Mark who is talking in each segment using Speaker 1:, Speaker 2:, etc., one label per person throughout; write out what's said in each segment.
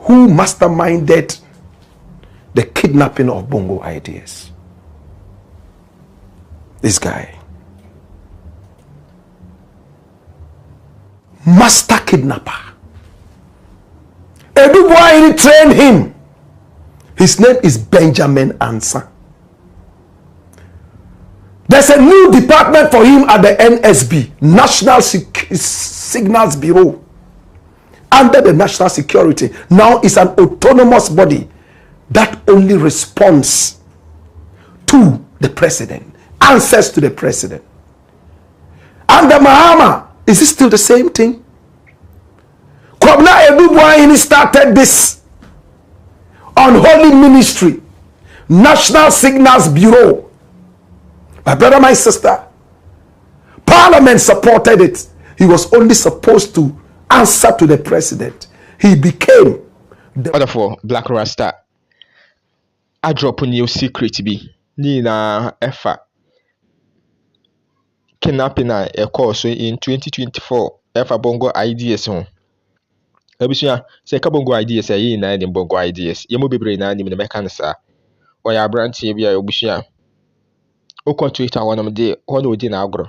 Speaker 1: who masterminded the kidnapping of Bongo Ideas. This guy. Master kidnapper. Everybody trained him. His name is Benjamin Ansa. There's a new department for him at the NSB, National Signals Bureau. Under the National Security. Now it's an autonomous body that only responds to the president, answers to the president. And the Mahama, is it still the same thing? Kwabna Edubuaini started this unholy ministry, National Signals Bureau. My brother, my sister, Parliament supported it. He was only supposed to answer to the president. He became the
Speaker 2: order for Black Rasta. I drop on your secret be Nina Efa kidnapping a course in 2024 Efa Bongo Ideas on. Ebusua say ka Bongo Ideas yi na dem Bongo Ideas. Yemo bebre na nim na mekanisa. Oya branch bi a obusua. Okọ Twitter wonom de hono odi na agro.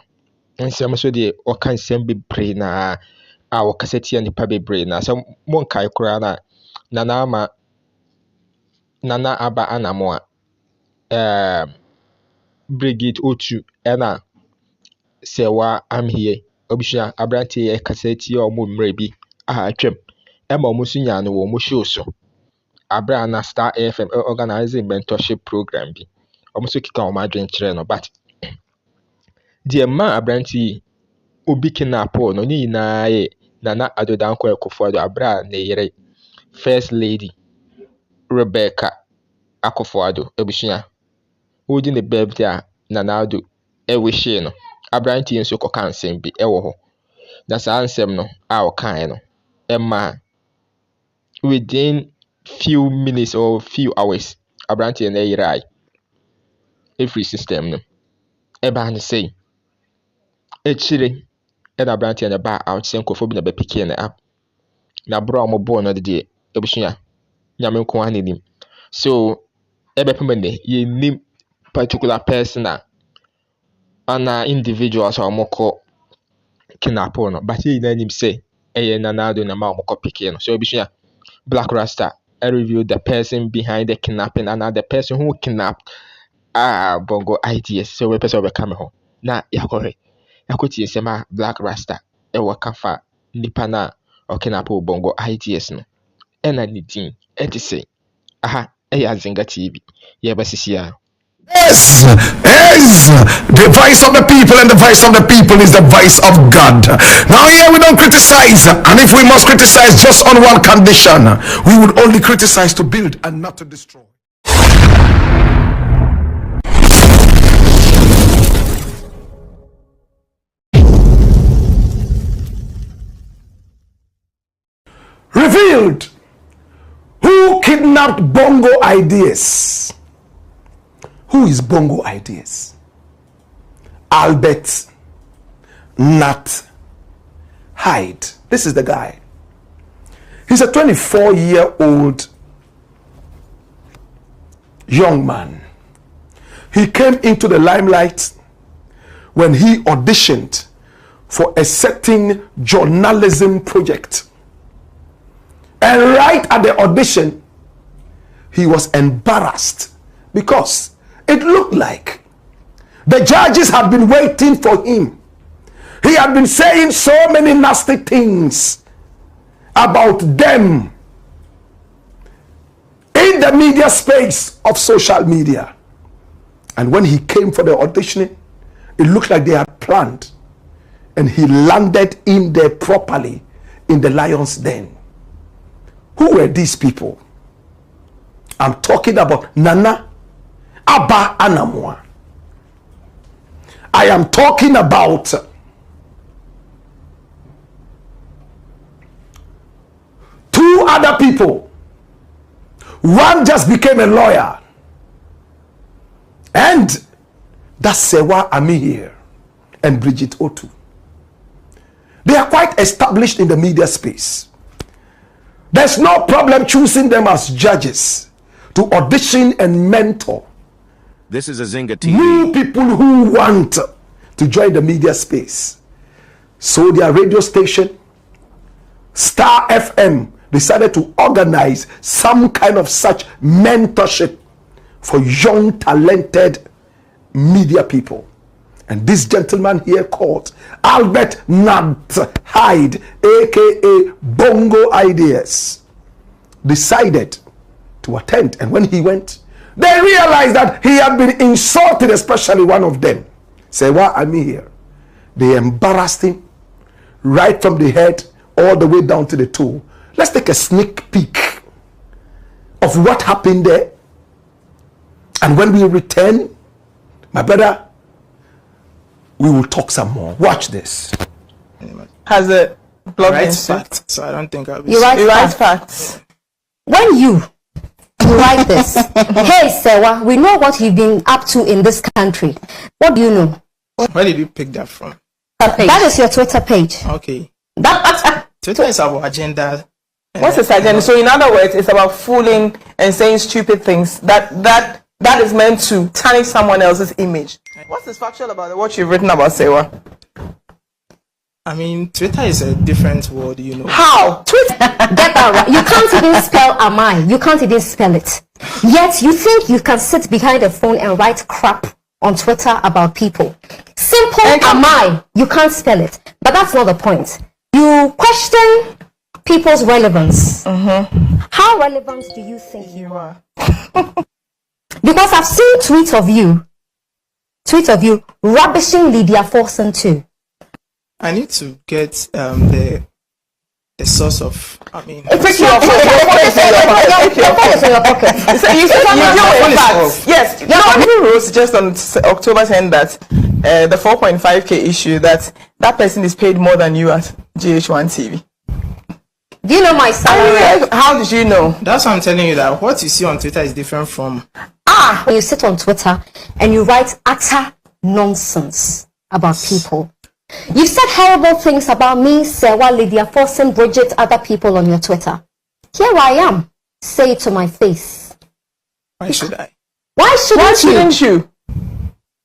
Speaker 2: Nsem so de o kan sem bebre na a wo kaseti ya nipa bebre na so mon kai kura na nana aba anamo Brigade Otu ena sewa am here obusua abrante e kaseti ya omo mre bi atwem ema omo sunya no wo mo show so abra na Star FM organizing mentorship program bi omo so kika omo adwen kire no but the man abrante obi kinapo no ni na ye nana adodanko Akufo-Addo abra na yere first lady Rebecca Akufo-Addo ebusua odi ne birthday a nana ado wishe no abrante nso ko kansem bi ewo ho na sa ansem no a o kan no emma within few minutes or few hours abrante na yirai every system no eba ne say echire na abrante na ba out senkofo bi na be pick na app na bro mo bo no de ebusua nyame nko anenim so ebe pemende ye nim particular person ana individuals or moko kidnapo no but ye na nim say nanado na ma moko pick no so ebusua Black Rasta I review the person behind the kidnapping and the person who kidnapped Bongo Ideas so we person we come home na yakore yakoti sema Black Rasta e wakafa nipa na okinapo Bongo Ideas no ena nidin eti say ya Zinga TV yebasisia.
Speaker 1: Yes, the voice of the people, and the voice of the people is the voice of God. Now here we don't criticize, and if we must criticize just on one condition, we would only criticize to build and not to destroy. Revealed who kidnapped Bongo Ideas. Who is Bongo Ideas? Albert Nat Hyde. This is the guy. He's a 24-year-old young man. He came into the limelight when he auditioned for a certain journalism project. And right at the audition, he was embarrassed because it looked like the judges had been waiting for him. He had been saying so many nasty things about them in the media space of social media. And when he came for the auditioning, it looked like they had planned. And he landed in there properly in the lion's den. Who were these people? I'm talking about Nana Aba Anamwa. I am talking about two other people. One just became a lawyer, and that's Sewa Amihir and Bridget Otu. They are quite established in the media space. There's no problem choosing them as judges to audition and mentor
Speaker 3: This is a Zinga
Speaker 1: new
Speaker 3: TV.
Speaker 1: people who want to join the media space. So their radio station, Star FM, decided to organize some kind of such mentorship for young, talented media people. And this gentleman here called Albert Nat Hyde, aka Bongo Ideas, decided to attend. And when he went, they realized that he had been insulted, especially one of them. Say, why am I here? They embarrassed him right from the head all the way down to the toe. Let's take a sneak peek of what happened there. And when we return, my brother, we will talk some more. Watch this.
Speaker 4: Has a blog
Speaker 5: Right
Speaker 4: instinct.
Speaker 5: facts, so I don't think I'll be.
Speaker 6: You write
Speaker 4: You write
Speaker 6: facts.
Speaker 4: facts.
Speaker 6: When you write this, hey Sewa, we know what you've been up to in this country. What do you know?
Speaker 5: Where did you pick that from?
Speaker 6: That is your Twitter page.
Speaker 5: Okay,
Speaker 6: That
Speaker 5: Twitter is our agenda.
Speaker 4: What's his agenda? So in other words, it's about fooling and saying stupid things. That is meant to tarnish someone else's image. What's this factual about what you've written about Sewa?
Speaker 5: I mean, Twitter is a different world, you know.
Speaker 4: How? Twitter.
Speaker 6: get that right. You can't even spell am I. You can't even spell it. Yet you think you can sit behind a phone and write crap on Twitter about people. Simple am I. You can't spell it. But that's not the point. You question people's relevance. How relevant do you think you are? Because I've seen tweets of you rubbishing Lydia Forson too.
Speaker 5: I need to get the source of. I mean,
Speaker 6: It's your phone is in your pocket.
Speaker 4: So you said you know
Speaker 5: phone
Speaker 4: in
Speaker 5: is
Speaker 4: fact.
Speaker 5: off.
Speaker 4: Yes. You wrote just on October 10 that the 4.5k issue that person is paid more than you at GH1 TV.
Speaker 6: Do you know my salary?
Speaker 4: How did you know?
Speaker 5: that's why I'm telling you that what you see on Twitter is different from.
Speaker 6: When you sit on Twitter and you write utter nonsense about people. You've said horrible things about me, Sewa, Lydia Forson, Bridget, other people on your Twitter. Here I am. Say it to my face.
Speaker 5: Why should I?
Speaker 6: Why shouldn't you?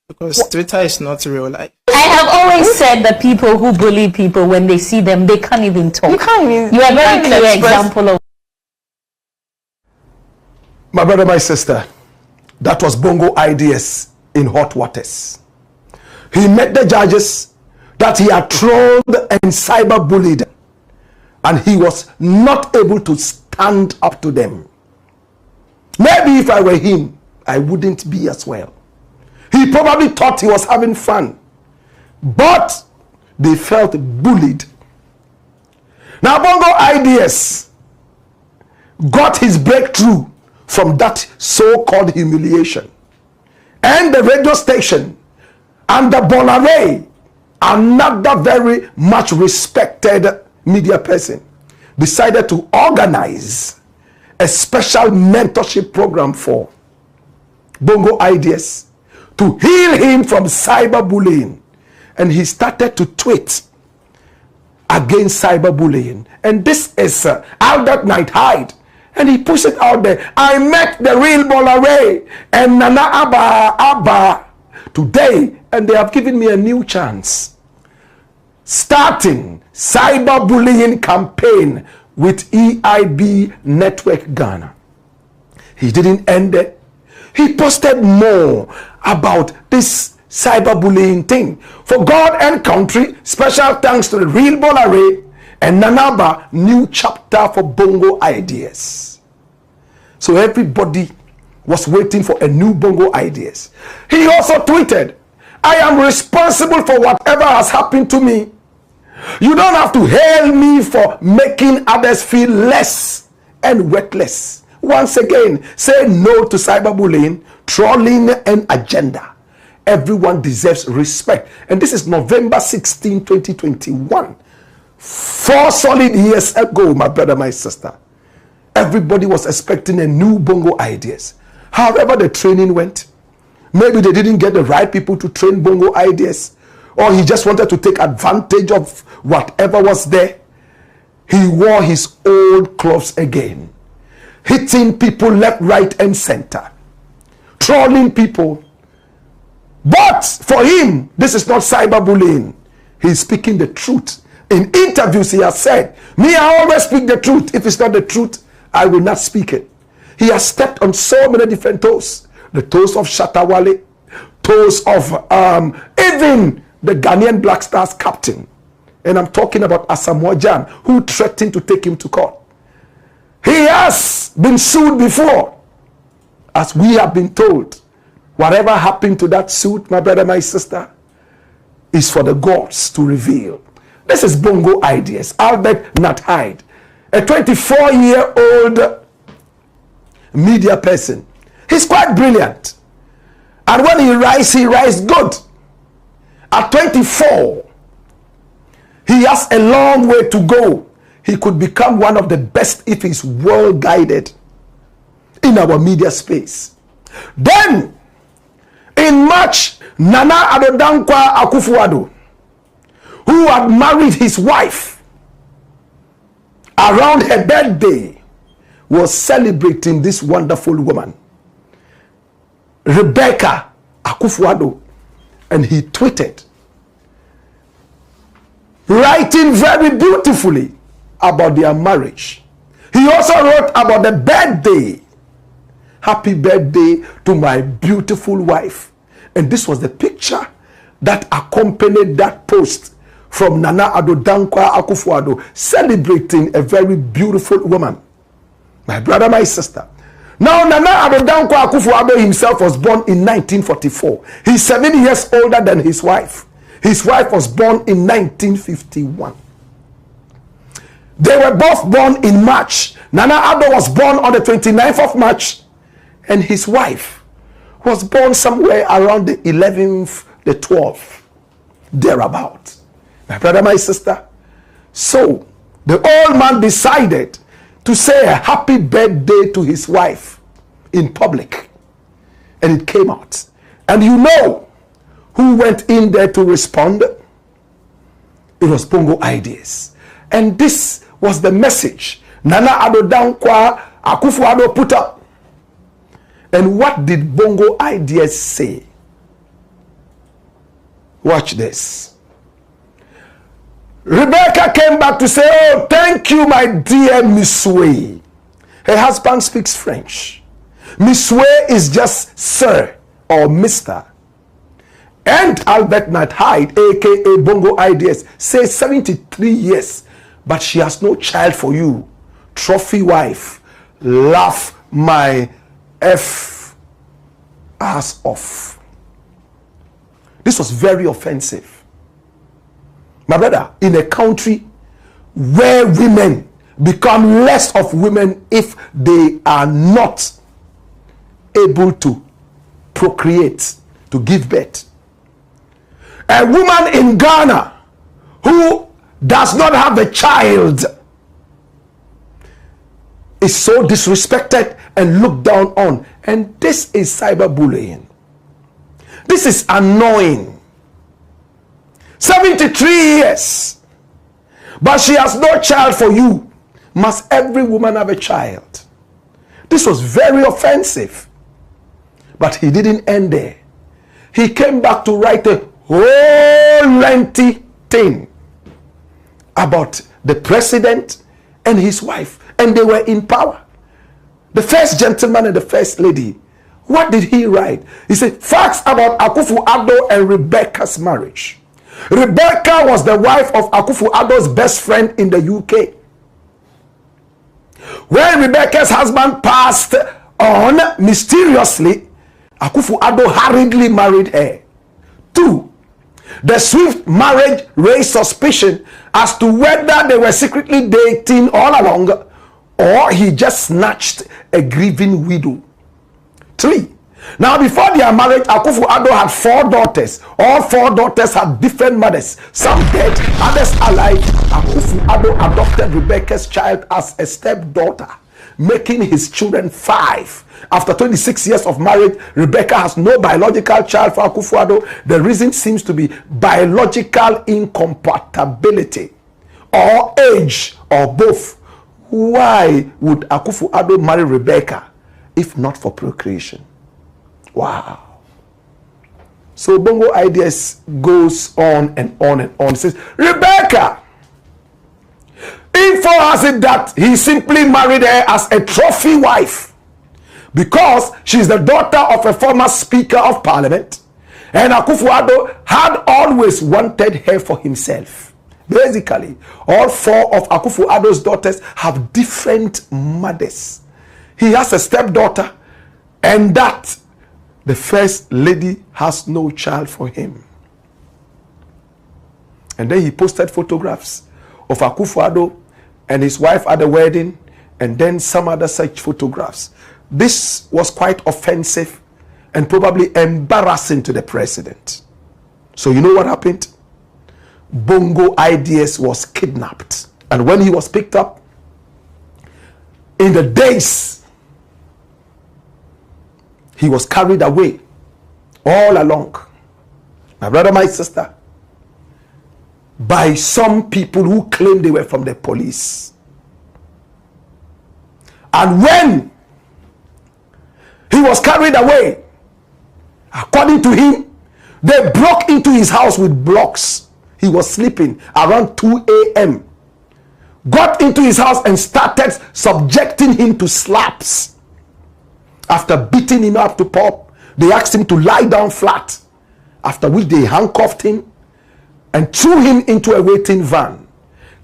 Speaker 5: Because Twitter is not real life.
Speaker 7: I have always said that people who bully people, when they see them, they can't even talk.
Speaker 4: You can't even.
Speaker 7: You are a very
Speaker 4: can't
Speaker 7: clear
Speaker 4: express-
Speaker 7: example of.
Speaker 1: My brother, my sister, that was Bongo Ideas in hot waters. He met the judges that he had trolled and cyberbullied, and he was not able to stand up to them. Maybe if I were him, I wouldn't be as well. He probably thought he was having fun, but they felt bullied. Now, Bongo Ideas got his breakthrough from that so-called humiliation. And the radio station and the Bolare, another very much respected media person, decided to organize a special mentorship program for Bongo Ideas to heal him from cyberbullying. And he started to tweet against cyberbullying. And this is Albert Night Hyde. And he pushed it out there. I met the real Bolare and Nana Abba today, and they have given me a new chance. Starting cyberbullying campaign with EIB Network Ghana. He didn't end it. He posted more about this cyberbullying thing. For God and country, special thanks to the real Bolare and Nanaba, new chapter for Bongo Ideas. So everybody was waiting for a new Bongo Ideas. He also tweeted, I am responsible for whatever has happened to me. You don't have to hail me for making others feel less and worthless. Once again, say no to cyberbullying, trolling, and agenda. Everyone deserves respect. And this is November 16, 2021. 4 solid years ago, my brother, my sister. Everybody was expecting a new Bongo Ideas. However the training went, maybe they didn't get the right people to train Bongo Ideas, or he just wanted to take advantage of whatever was there. he wore his old clothes again, hitting people left, right, and center, trolling people. But for him, this is not cyberbullying. He's speaking the truth. In interviews, he has said, me, I always speak the truth. If it's not the truth, I will not speak it. He has stepped on so many different toes. The toes of Shatawale, toes of even the Ghanaian Black Stars captain. And I'm talking about Asamoah Gyan, who threatened to take him to court. He has been sued before. As we have been told, whatever happened to that suit, my brother, my sister, is for the gods to reveal. This is Bongo Ideas. Albert Nat Hyde, a 24-year-old media person. He's quite brilliant. And when he writes good. At 24, he has a long way to go. He could become one of the best if he's well guided in our media space. Then, in March, Nana Addo Dankwa Akufo-Addo, who had married his wife around her birthday, was celebrating this wonderful woman, Rebecca Akufo-Addo, and he tweeted, writing very beautifully about their marriage. He also wrote about the birthday. Happy birthday to my beautiful wife. And this was the picture that accompanied that post from Nana Addo Dankwa Akufo-Addo, celebrating a very beautiful woman. My brother, my sister. Now, Nana Addo Dankwa Akufo-Addo himself was born in 1944. He's 7 years older than his wife. His wife was born in 1951. They were both born in March. Nana Addo was born on the 29th of March, and his wife was born somewhere around the 11th, the 12th, thereabout. My brother, my sister. So, the old man decided to say a happy birthday to his wife in public. And it came out. And you know who went in there to respond? It was Bongo Ideas. And this was the message Nana Addo Dankwa Akufo-Addo put up. And what did Bongo Ideas say? Watch this. Rebecca came back to say, oh, thank you, my dear Miss Way. Her husband speaks French. Miss Way is just sir or mister. And Albert Nat Hyde, aka Bongo Ideas, says 73 years, but she has no child for you. Trophy wife, laugh my F ass off. This was very offensive. My brother, in a country where women become less of women if they are not able to procreate, to give birth. A woman in Ghana who does not have a child is so disrespected and looked down on. And this is cyberbullying. This is annoying. 73 years, but she has no child for you. Must every woman have a child? This was very offensive. But he didn't end there. He came back to write a whole lengthy thing about the president and his wife, and they were in power. The first gentleman and the first lady. What did he write? He said, facts about Akufo-Addo and Rebecca's marriage. Rebecca was the wife of Akufo-Addo's best friend in the UK. When Rebecca's husband passed on mysteriously, Akufo-Addo hurriedly married her. 2. The swift marriage raised suspicion as to whether they were secretly dating all along or he just snatched a grieving widow. 3. Now, before their marriage, Akufo-Addo had 4 daughters. All 4 daughters had different mothers. Some dead, others alive. Akufo-Addo adopted Rebecca's child as a stepdaughter, making his children 5. After 26 years of marriage, Rebecca has no biological child for Akufo-Addo. The reason seems to be biological incompatibility. or age or both. Why would Akufo-Addo marry Rebecca if not for procreation? Wow. So Bongo Ideas goes on and on and on. It says, Rebecca, info has it that he simply married her as a trophy wife because she's the daughter of a former Speaker of Parliament, and Akufo-Addo had always wanted her for himself. Basically, all 4 of Akufo-Addo's daughters have different mothers. He has a stepdaughter, and that the first lady has no child for him. And then he posted photographs of Akufo-Addo and his wife at the wedding, and then some other such photographs. This was quite offensive and probably embarrassing to the president. So you know what happened? Bongo Ideas was kidnapped. And when he was picked up, in the days, he was carried away all along, my brother, my sister, by some people who claimed they were from the police. And when he was carried away, according to him, they broke into his house with blocks. He was sleeping around 2 a.m. Got into his house and started subjecting him to slaps. After beating him up to pulp, they asked him to lie down flat, after which they handcuffed him and threw him into a waiting van,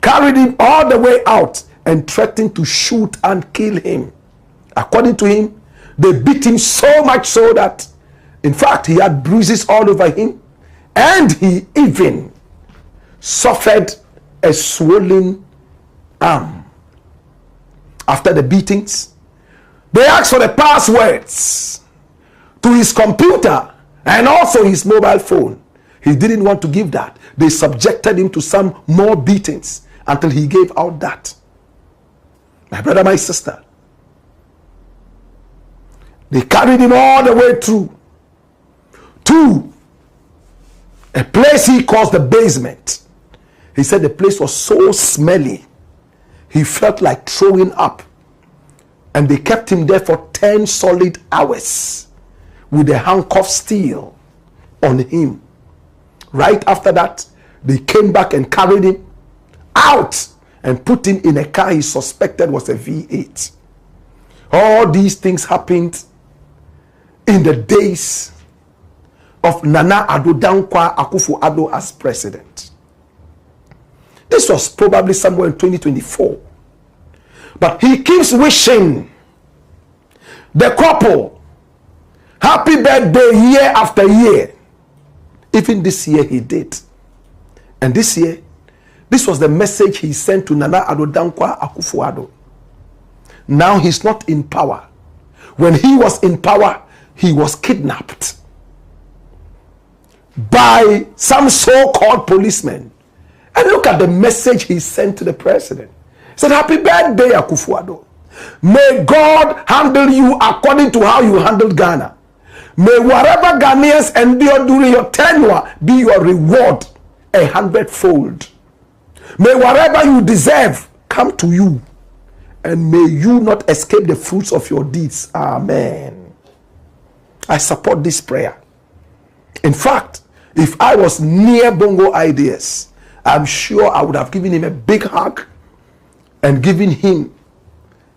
Speaker 1: carried him all the way out and threatened to shoot and kill him. According to him, they beat him so much so that, in fact, he had bruises all over him, and he even suffered a swollen arm. After the beatings, they asked for the passwords to his computer and also his mobile phone. He didn't want to give that. They subjected him to some more beatings until he gave out that. My brother, my sister, they carried him all the way through to a place he calls the basement. He said the place was so smelly, he felt like throwing up. And they kept him there for 10 solid hours with the handcuff still on him. Right after that, they came back and carried him out and put him in a car he suspected was a V8. All these things happened in the days of Nana Addo Dankwa Akufo-Addo as president. This was probably somewhere in 2024. But he keeps wishing the couple happy birthday year after year. Even this year he did. And this year, this was the message he sent to Nana Addo Dankwa Akufo-Addo. Now he's not in power. When he was in power, he was kidnapped by some so-called policemen. And look at the message he sent to the president. He said, happy birthday, Akufo-Addo. May God handle you according to how you handled Ghana. May whatever Ghanaians endure during your tenure be your reward 100-fold. May whatever you deserve come to you. And may you not escape the fruits of your deeds. Amen. I support this prayer. In fact, if I was near Bongo Ideas, I'm sure I would have given him a big hug and given him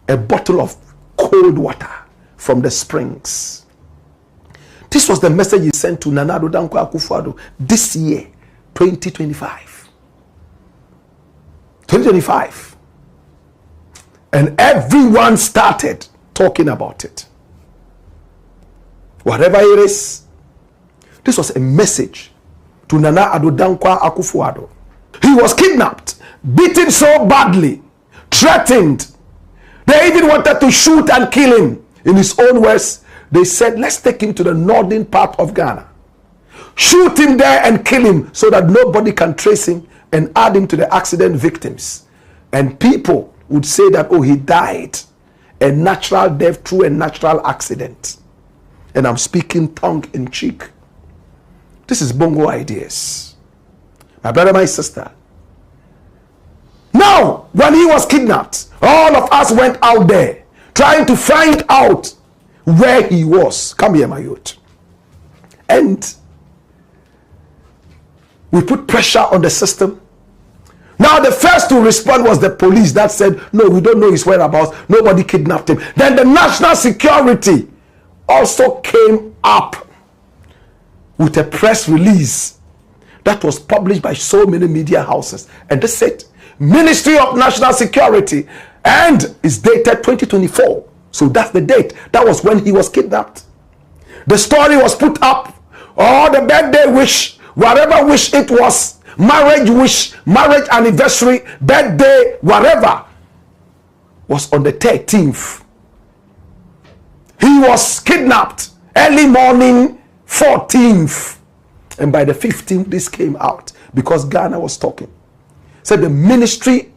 Speaker 1: a bottle of cold water from the springs. This was the message he sent to Nana Addo Dankwa Akufo-Addo this year, 2025. 2025. And everyone started talking about it. Whatever it is, this was a message to Nana Addo Dankwa Akufo-Addo. He was kidnapped, beaten so badly, threatened. They even wanted to shoot and kill him. In his own words, they said, let's take him to the northern part of Ghana. Shoot him there and kill him so that nobody can trace him and add him to the accident victims. And people would say that, oh, he died a natural death through a natural accident. And I'm speaking tongue in cheek. This is Bongo Ideas. My brother, my sister, Now, when he was kidnapped, all of us went out there trying to find out where he was. Come here, my youth. And we put pressure on the system. Now, the first to respond was the police that said, no, we don't know his whereabouts. Nobody kidnapped him. Then the national security also came up with a press release that was published by so many media houses. And they said, Ministry of National Security, and it's dated 2024. So that's the date. That was when he was kidnapped. The story was put up. Oh, the birthday wish, whatever wish it was, marriage wish, marriage anniversary, birthday, whatever, was on the 13th. He was kidnapped early morning 14th. And by the 15th, this came out because Ghana was talking. Said the Ministry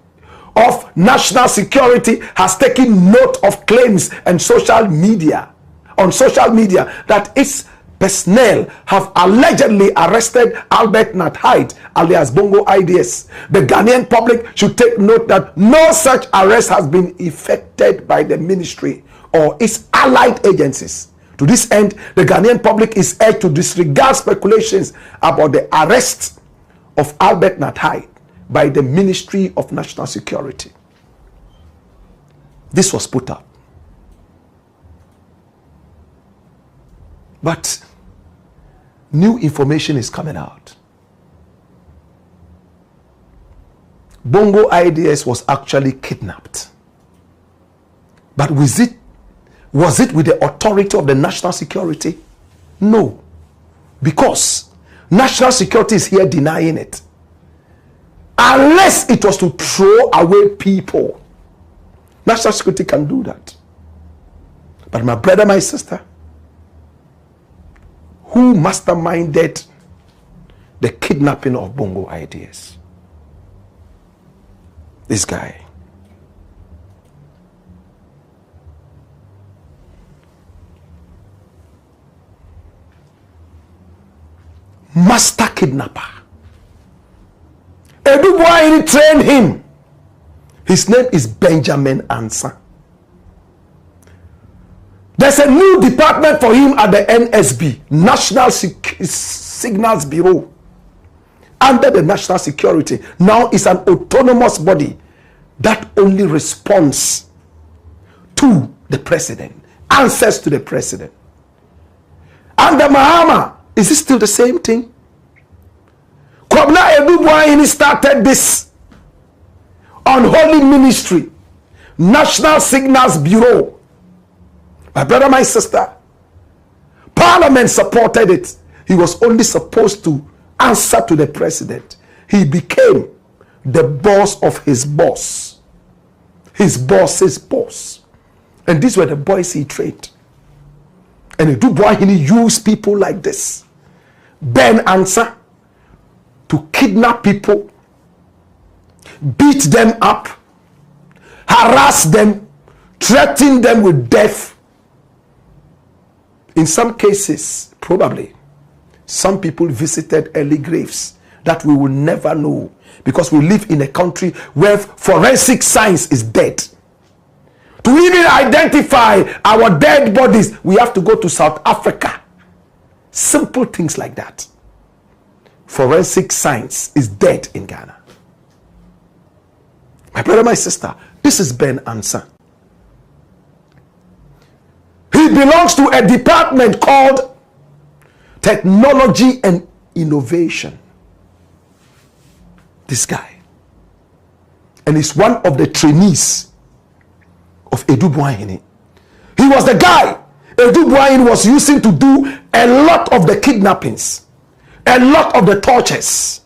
Speaker 1: of National Security has taken note of claims and social media that its personnel have allegedly arrested Albert Nathide alias Bongo IDS. The Ghanaian public should take note that no such arrest has been effected by the ministry or its allied agencies. To this end, the Ghanaian public is urged to disregard speculations about the arrest of Albert Nathide by the Ministry of National Security. This was put up. But new information is coming out. Bongo IDS was actually kidnapped. But was it with the authority of the national security? No. Because national security is here denying it. Unless it was to throw away people, national security can do that. But my brother, my sister, who masterminded the kidnapping of Bongo IDS? This guy. Master kidnapper. Everybody trained him. His name is Benjamin Ansa. There's a new department for him at the NSB, National Signals Bureau, under the National Security. Now it's an autonomous body that only responds to the president, answers to the president. Under Mahama, is it still the same thing? Kwabna Edubuaini started this unholy ministry, National Signals Bureau. My brother, my sister, Parliament supported it. He was only supposed to answer to the president. He became the boss of his boss. His boss's boss. And these were the boys he trained. And Edubuaini used people like this. Ben Ansa, to kidnap people, beat them up, harass them, threaten them with death. In some cases, probably, some people visited early graves that we will never know, because we live in a country where forensic science is dead. To even identify our dead bodies, we have to go to South Africa. Simple things like that. Forensic science is dead in Ghana. My brother, my sister, this is Ben Ansa. He belongs to a department called Technology and Innovation. This guy. And he's one of the trainees of Edubuaini. He was the guy Edubuaini was using to do a lot of the kidnappings, a lot of the tortures.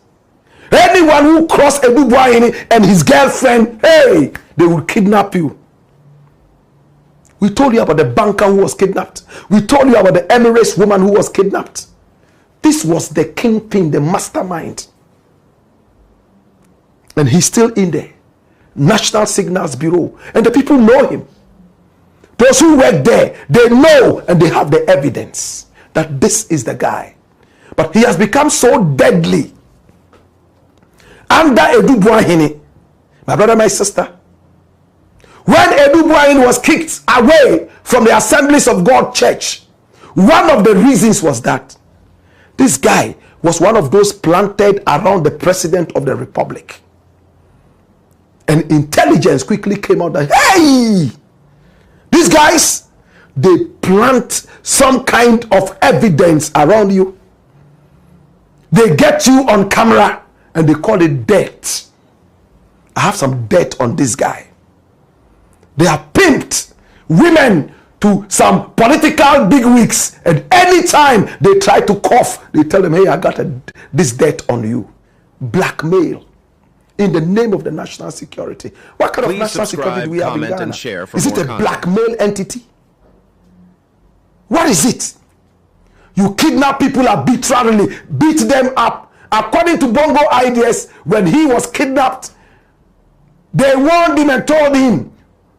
Speaker 1: Anyone who crossed Edubuaini and his girlfriend, hey, they will kidnap you. We told you about the banker who was kidnapped. We told you about the Emirates woman who was kidnapped. This was the kingpin, the mastermind. And he's still in there. National Signals Bureau. And the people know him. Those who work there, they know and they have the evidence that this is the guy. But he has become so deadly. Under Edubuaini, My brother, my sister, when Edu Buayin was kicked away from the Assemblies of God Church, one of the reasons was that this guy was one of those planted around the President of the Republic. And intelligence quickly came out that, hey, these guys, they plant some kind of evidence around you. They get you on camera and they call it debt. I have some debt on this guy. They have pimped women to some political bigwigs, and anytime they try to cough, they tell them, hey, I got this debt on you. Blackmail in the name of the national security. What kind of national security do we have in Ghana?
Speaker 3: And share for
Speaker 1: is it a blackmail entity? What is it? You kidnap people arbitrarily, beat them up. According to Bongo ideas, when he was kidnapped, they warned him and told him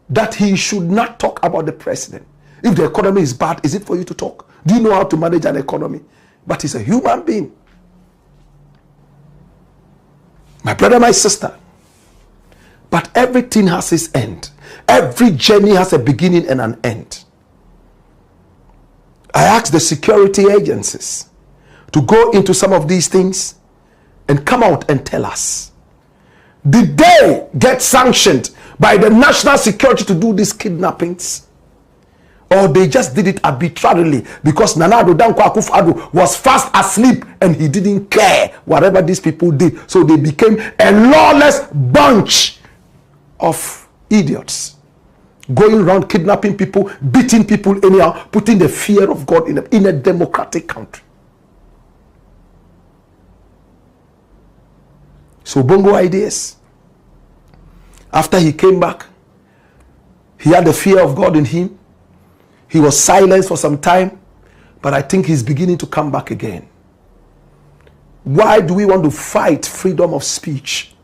Speaker 1: that he should not talk about the president. If the economy is bad, is it for you to talk? Do you know how to manage an economy? But he's a human being. My brother, my sister. But everything has its end. Every journey has a beginning and an end. I asked the security agencies to go into some of these things and come out and tell us. Did they get sanctioned by the national security to do these kidnappings? Or they just did it arbitrarily because Nana Addo Dankwa Akufo-Addo was fast asleep and he didn't care whatever these people did. So they became a lawless bunch of idiots. Going around kidnapping people, beating people anyhow, putting the fear of God in a democratic country. So Bongo ideas. After he came back, he had the fear of God in him. He was silenced for some time, but I think he's beginning to come back again. Why do we want to fight freedom of speech?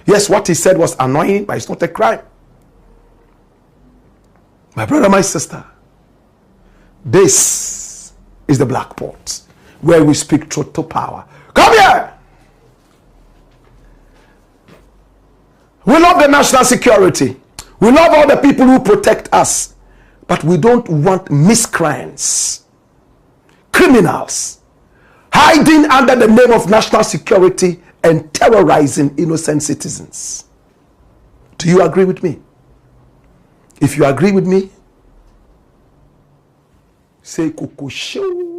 Speaker 1: Yes, what he said was annoying, but it's not a crime. My brother, my sister, this is the Black Pot, where we speak truth to power. Come here! We love the national security. We love all the people who protect us. But we don't want miscreants, criminals, hiding under the name of national security and terrorizing innocent citizens. Do you agree with me? If you agree with me, say kukushu.